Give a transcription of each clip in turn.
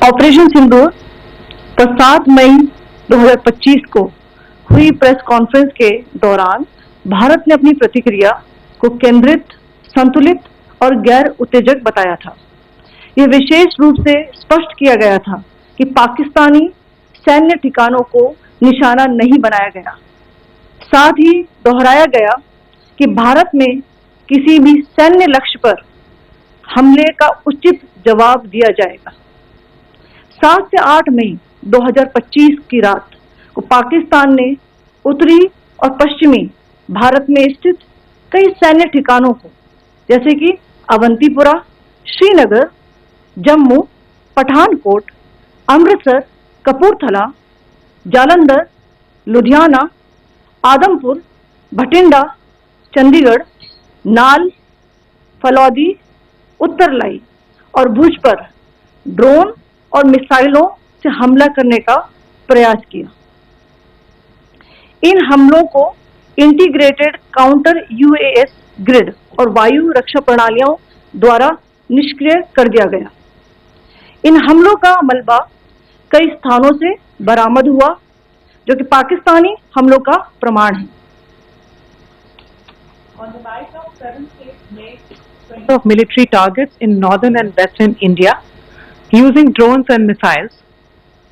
Operation सिंदूर पर 7 मई 2025 को हुई प्रेस कॉन्फ्रेंस के दौरान भारत ने अपनी प्रतिक्रिया को केंद्रित, संतुलित और गैर उत्तेजक बताया था। यह विशेष रूप से स्पष्ट किया गया था कि पाकिस्तानी सैन्य ठिकानों को निशाना नहीं बनाया गया। साथ ही दोहराया गया कि भारत में किसी भी सैन्य लक्ष्य पर हमले का उचित जवाब दिया जाएगा। 7 से 8 मई 2025 की रात को पाकिस्तान ने उत्तरी और पश्चिमी भारत में स्थित कई सैन्य ठिकानों को, जैसे कि अवंतीपुरा, श्रीनगर, जम्मू, पठानकोट, अमृतसर, कपूरथला, जालंधर, लुधियाना, आदमपुर, भटिंडा, चंडीगढ़, नाल, फलौदी, उत्तरलाई और भुज पर ड्रोन और मिसाइलों से हमला करने का प्रयास किया। इन हमलों को इंटीग्रेटेड काउंटर यूएस ग्रिड और वायु रक्षा प्रणालियों द्वारा निष्क्रिय कर दिया गया। इन हमलों का मलबा कई स्थानों से बरामद हुआ, जो कि पाकिस्तानी हमलों का प्रमाण है। On the night of 7th May of military targets in northern and western India using drones and missiles.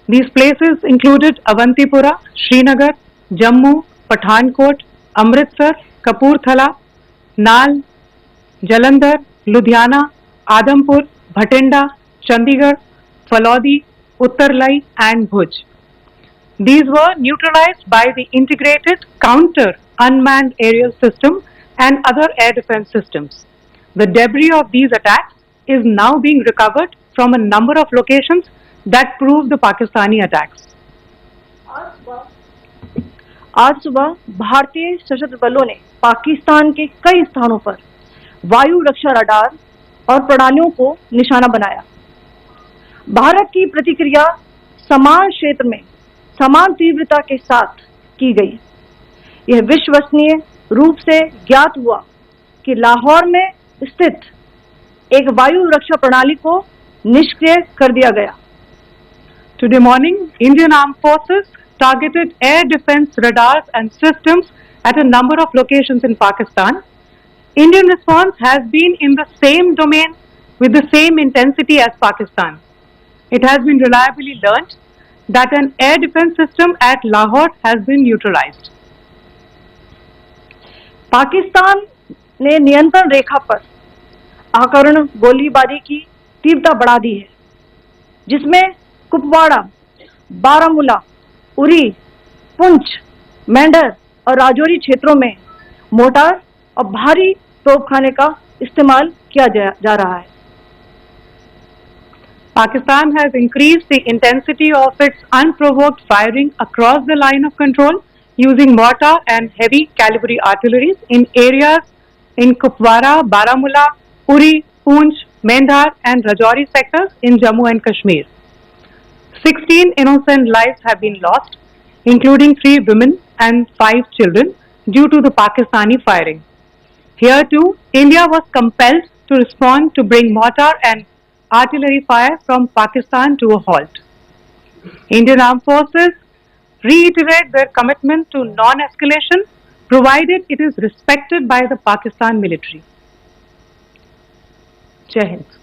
These places included Avantipura, Srinagar, Jammu, Pathankot, Amritsar, Kapurthala, Nal, Jalandhar, Ludhiana, Adampur, Bhatinda, Chandigarh, Falodi, Uttarlai and Bhuj. These were neutralized by the integrated counter unmanned aerial system and other air defense systems. The debris of these attacks is now being recovered from a number of locations that prove the Pakistani attacks. आज सुबह भारतीय सशस्त्र बलों ने पाकिस्तान के कई स्थानों पर वायु रक्षा रडार और प्रणालियों को निशाना बनाया। भारत की प्रतिक्रिया समान क्षेत्र में समान तीव्रता के साथ की गई। यह विश्वसनीय रूप से ज्ञात हुआ कि लाहौर में स्थित एक वायु रक्षा प्रणाली को निष्क्रिय कर दिया गया। Today morning, Indian Armed Forces targeted air defense radars and systems at a number of locations in Pakistan. Indian response has been in the same domain with the same intensity as Pakistan. It has been reliably learnt that an air defense system at Lahore has been neutralized. Pakistan ने नियंत्रण रेखा पर आकर्ण गोलीबारी की तीव्रता बढ़ा दी है, जिसमें कुपवाड़ा, बारामूला, उरी, पुंछ, मेंढर और राजौरी क्षेत्रों में मोर्टार और भारी तोपखाने का इस्तेमाल किया जा रहा है। Pakistan has increased the intensity of its unprovoked firing across the line of control using mortar and heavy calibre artilleries in areas in Kupwara, Baramulla, Uri, Poonch, Mendhar and Rajouri sectors in Jammu and Kashmir. 16 innocent lives have been lost, including 3 women and 5 children, due to the Pakistani firing. Here too, India was compelled to respond to bring mortar and artillery fire from Pakistan to a halt. Indian Armed Forces reiterate their commitment to non-escalation, provided it is respected by the Pakistan military. Jai Hind.